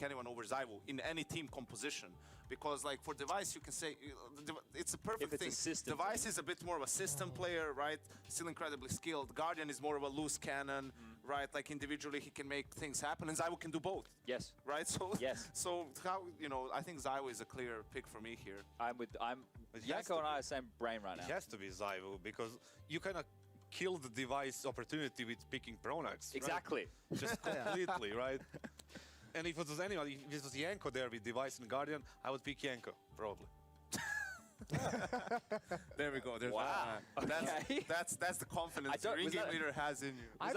anyone over Zyvo in any team composition, because like for Device you can say it's a perfect thing. Device is a bit more of a system player, right? Still incredibly skilled. Guardian is more of a loose cannon, right? Like individually he can make things happen, and Zyvo can do both. Yes. Right. So so how I think Zyvo is a clear pick for me here. Yanko and I are same brain right now. It has to be Zyvo because you kind of kill the Device opportunity with picking Pronax. Exactly. Right? Just completely, right? And if it was anyone, if it was Yanko there with Device and Guardian, I would pick Yanko, probably. There we go. Wow. That's the confidence your in-game leader has in you. I'd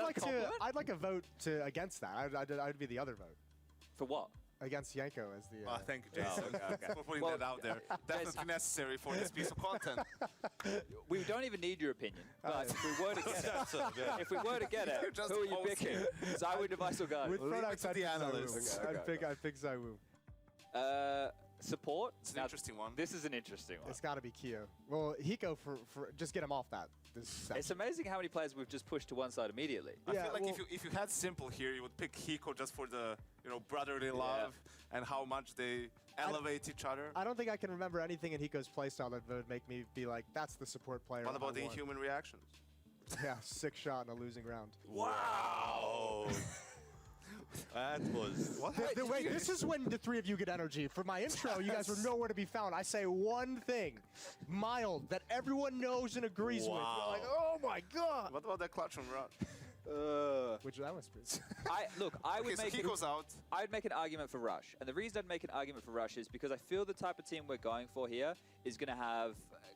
like a vote against that. I'd be the other vote. For what? Against Yanko as the... thank you, Jason, for putting that out there. Definitely necessary for this piece of content. We don't even need your opinion, but if we were to get it, if we were to get it, who are you picking? Zywo, Device, or Guardian? With Pronax, the analysts. I'd pick Zywo. Support? It's an interesting one. This is an interesting one. It's got to be Kyo. Well, Hiko for just get him off that. It's amazing how many players we've just pushed to one side immediately. I feel like if you had Simple here, you would pick Hiko just for the brotherly love and how much they elevate each other. I don't think I can remember anything in Hiko's playstyle that would make me be like, that's the support player. What about the inhuman reactions? Yeah, 6 shot in a losing round. Wow! That was... What? Wait, this is when the three of you get energy. For my intro, you guys were nowhere to be found. I say one thing, mild, that everyone knows and agrees with. You're like, oh my god! What about that clutch from Rod? Which that was pretty. I would make Hiko's out. I'd make an argument for Rush, and the reason I'd make an argument for Rush is because I feel the type of team we're going for here is going to have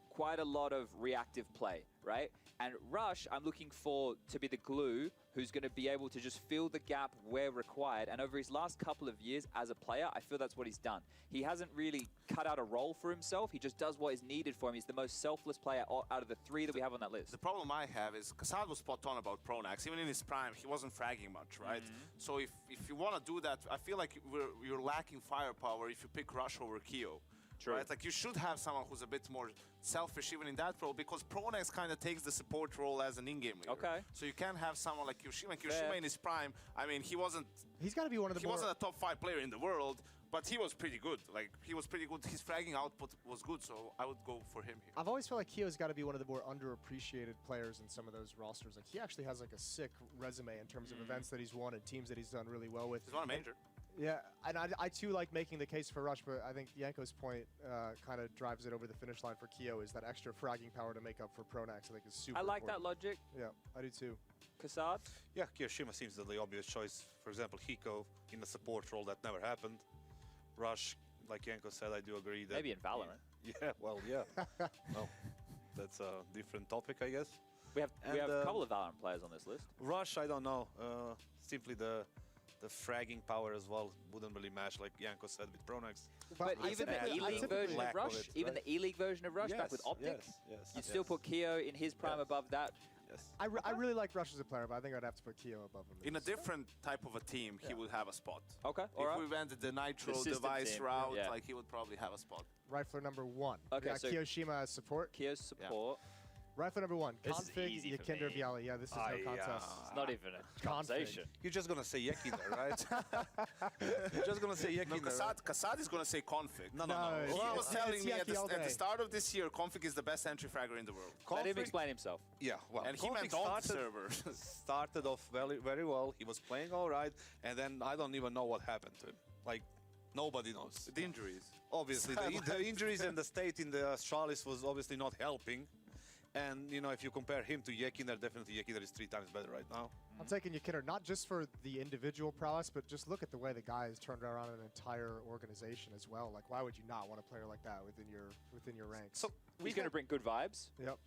quite a lot of reactive play, right? And Rush, I'm looking for to be the glue who's going to be able to just fill the gap where required. And over his last couple of years as a player, I feel that's what he's done. He hasn't really cut out a role for himself. He just does what is needed for him. He's the most selfless player out of the 3 that we have on that list. The problem I have is Kassad was spot on about Pronax. Even in his prime, he wasn't fragging much, right? So if you want to do that, I feel like you're lacking firepower if you pick Rush over Kyo. True. Right? Like you should have someone who's a bit more selfish even in that role, because Pronax kind of takes the support role as an in-game leader. Okay. So you can't have someone like Yoshima. Like Yoshima in his prime, I mean, he's got to be one of the He wasn't a top 5 player in the world, but he was pretty good. Like, he was pretty good. His fragging output was good, so I would go for him here. I've always felt like Kyo's got to be one of the more underappreciated players in some of those rosters. Like, he actually has like a sick resume in terms of events that he's won and teams that he's done really well with. He's won a major. Yeah, and I too like making the case for Rush, but I think Yanko's point kind of drives it over the finish line for Kyo, is that extra fragging power to make up for Pronax. I think is super I like important. that logic. Yeah, I do too. Kassad? Yeah, Kiyoshima seems the obvious choice. For example, Hiko in the support role, that never happened. Rush, like Yanko said, I do agree that... Maybe in Valorant. Yeah, well, yeah. Well, that's a different topic, I guess. We have a couple of Valorant players on this list. Rush, I don't know. Simply the fragging power as well wouldn't really match, like Yanko said, with Pronax. But even the E-League version of Rush, the E-League version of Rush back with Optics, you still put Kyo in his prime above that. Yes. I really like Rush as a player, but I think I'd have to put Kyo above him. In a different type of a team, he would have a spot. Okay, If we went the Nitro Device route, like he would probably have a spot. Rifler number 1. Okay, so Kiyoshima as support. Kyo's support. Rifle number 1, This is config, easy for Yakinder, me. Bialy. Yeah, this is no contest. It's not even a conversation. You're just going to say Yakinder, right? You're just going to say Yakinder. No, Kassad is going to say config. No. He was telling me at Yaki the start of this year, config is the best entry fragger in the world. Let him explain himself. Yeah, well, and he meant on server. Started off very, very well. He was playing all right, and then I don't even know what happened to him. Like, nobody knows. The injuries. Obviously, the injuries and the state in the Chalice was obviously not helping. And, if you compare him to Yakinder, definitely Yakinder is 3 times better right now. I'm taking Yakinder not just for the individual prowess, but just look at the way the guy has turned around an entire organization as well. Like, why would you not want a player like that within your ranks? So He's going to bring good vibes. Yep.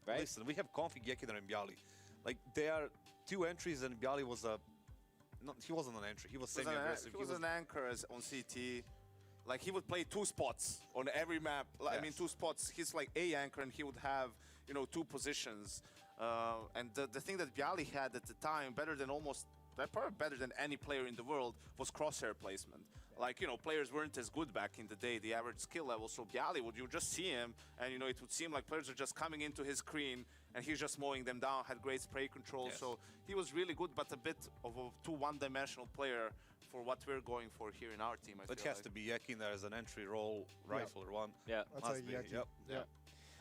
Right? Listen, we have config, Yakinder, and Bialy. Like, they are 2 entries, and Bialy was he wasn't an entry. He was semi-aggressive. He was an anchor on CT. Like, he would play 2 spots on every map. I mean, 2 spots. He's like a anchor, and he would have, 2 positions. And the thing that Bialy had at the time, probably better than any player in the world, was crosshair placement. like, you know, players weren't as good back in the day, the average skill level. So Bialy, you would just see him, and, you know, it would seem like players are just coming into his screen, and he's just mowing them down, had great spray control. Yes. So he was really good, but a bit of a too one-dimensional player for what we're going for here in our team, I It feel has like. to be Yekin there as an entry role rifler one. Yeah. I'll Must take be. Yeki. Yep. Yeah.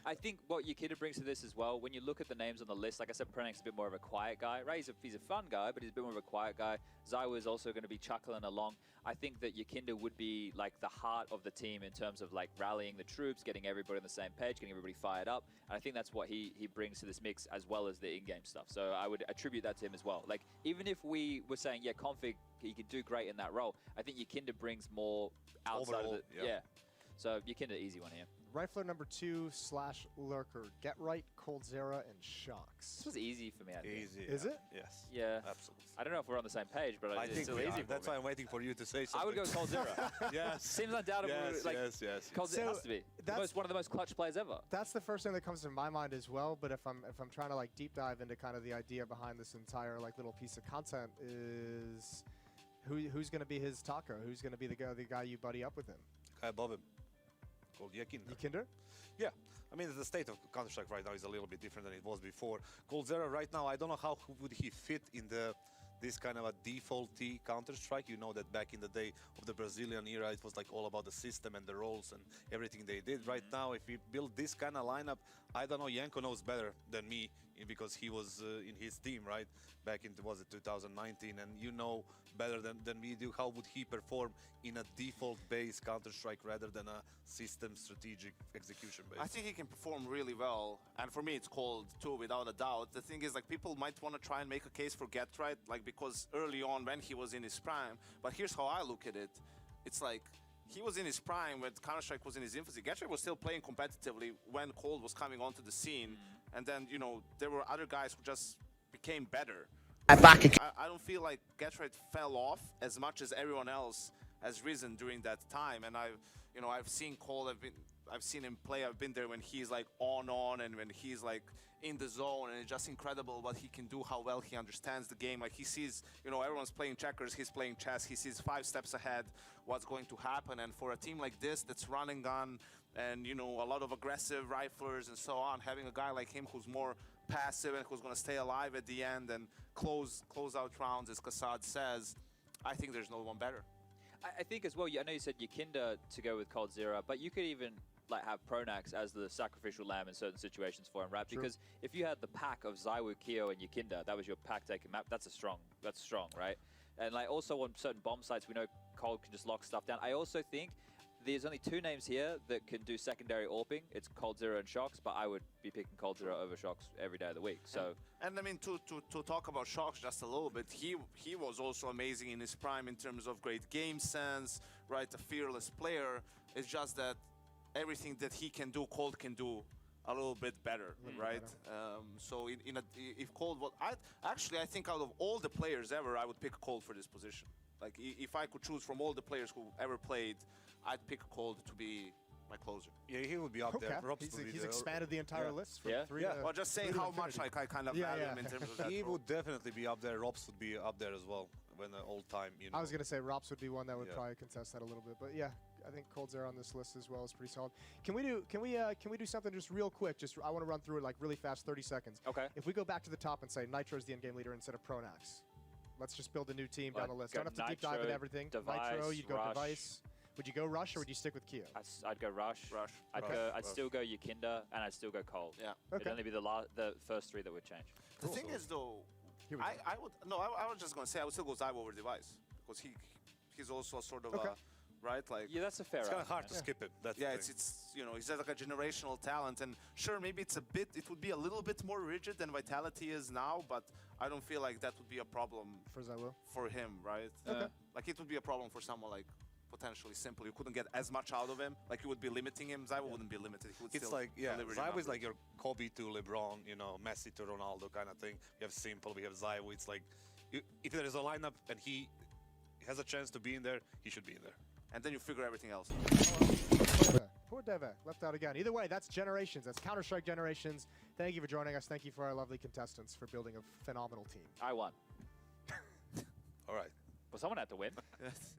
I think what Yekida brings to this as well, when you look at the names on the list, like I said, Prenek's a bit more of a quiet guy, right? He's a fun guy, but he's a bit more of a quiet guy. Zaiwu is also going to be chuckling along. I think that Yekinda would be like the heart of the team in terms of like rallying the troops, getting everybody on the same page, getting everybody fired up. And I think that's what he brings to this mix as well as the in-game stuff. So I would attribute that to him as well. Like, even if we were saying, yeah, Config, he could do great in that role, I think Yekinda brings more outside Overall, of the... yeah. So Yekinda, easy one here. Rifler number 2 / Lurker. Get Right, Coldzera, and Shocks. This was easy for me, I think. Easy. Is yeah. it? Yes. Yeah. Absolutely. I don't know if we're on the same page, but I it's think still we easy are. for That's me. why I'm waiting for you to say something. I would go Coldzera. Yes. Seems undoubtable. Yes, Like, yes. Coldzera So has to be. that's- One of the most clutch players ever. That's the first thing that comes to my mind as well. But if I'm trying to like deep dive into kind of the idea behind this entire like little piece of content, is who's going to be his taco? Who's going to be the guy you buddy up with him? Guy above him. Called Yekin. Yekinder? Yeah. I mean, the state of Counter-Strike right now is a little bit different than it was before. Coldzera right now, I don't know how would he fit in this kind of a defaulty Counter-Strike. You know that back in the day of the Brazilian era, it was like all about the system and the roles and everything they did. Right now, if we build this kind of lineup, I don't know, Yanko knows better than me because he was in his team, right? Back in, was it 2019? And you know better than we do, how would he perform in a default-based Counter-Strike rather than a system strategic execution-based? I think he can perform really well, and for me it's cold too, without a doubt. The thing is, like, people might want to try and make a case for Get Right, like, because early on when he was in his prime, but here's how I look at it. It's like, he was in his prime when Counter-Strike was in his infancy. Get Right was still playing competitively when Cold was coming onto the scene, and then, you know, there were other guys who just became better. I don't feel like Get Right fell off as much as everyone else has risen during that time, and I've seen Cole. I've seen him play. I've been there when he's like on, and when he's like in the zone, and it's just incredible what he can do. How well he understands the game. Like, he sees, you know, everyone's playing checkers. He's playing chess. He sees 5 steps ahead what's going to happen. And for a team like this that's run and gun, and, you know, a lot of aggressive riflers and so on, having a guy like him who's more passive and who's going to stay alive at the end and close out rounds, as Kassad says, I think there's no one better. I think as well, I know you said Yekinda to go with Coldzera, but you could even like have Pronax as the sacrificial lamb in certain situations for him, right? True. Because if you had the pack of Zaiwu, Kyo, and Yekinda, that was your pack taking map, that's strong, right? And like also on certain bomb sites, we know Cold can just lock stuff down. I also think there's only 2 names here that can do secondary AWPing. It's Coldzera and Shocks, but I would be picking Coldzera over Shocks every day of the week. So, and I mean, to talk about Shocks just a little bit, he was also amazing in his prime in terms of great game sense, right? A fearless player. It's just that everything that he can do, Cold can do a little bit better, right? So if Cold, I think out of all the players ever, I would pick Cold for this position. Like, if I could choose from all the players who ever played, I'd pick Cold to be my closer. Yeah, he would be up there. Robs would be He's there. expanded the entire list from 3 Yeah. to Well, just saying 3 to how much infinity. like I kind of value him in terms of that He role. would definitely be up there. Robs would be up there as well when the old time, you know. I was gonna say Rops would be one that would Yeah. probably contest that a little bit, but yeah, I think Coldzera on this list as well is pretty solid. Can we do something just real quick? Just I want to run through it like really fast, 30 seconds. okay. If we go back to the top and say Nitro's the in-game leader instead of Pronax, let's just build a new team down the list. go Don't have to deep dive in Nitro, everything. Device, Nitro, you'd go Rush. Device. Would you go Rush or would you stick with Kyo? I'd go Rush. Rush. I'd still go Yekinda, and I'd still go Cold. Yeah. It'd Okay. only be the first 3 that would change. The thing is, though, Here we go. I was just gonna say I would still go Zaiwu over Device because he's also a sort of Okay. right, like. Yeah, that's a fair It's kind of argument. hard to skip it. That's Yeah, the it's thing. you know, he's like a generational talent, and sure, maybe it would be a little bit more rigid than Vitality is now, but I don't feel like that would be a problem For Zaiwu. for him, right? Okay. Like, it would be a problem for someone like potentially Simple. You couldn't get as much out of him. Like, you would be limiting him. Zaiwu wouldn't be limited. He would It's still like, yeah, deliver the Zaiwu is numbers. like your Kobe to LeBron, you know, Messi to Ronaldo kind of thing. We have Simple, we have Zaiwu. It's like, if there is a lineup and he has a chance to be in there, he should be in there. And then you figure everything else. Poor Deve, left out again. Either way, that's Generations. That's Counter-Strike Generations. Thank you for joining us. Thank you for our lovely contestants for building a phenomenal team. I won. All right. Well, someone had to win. Yes.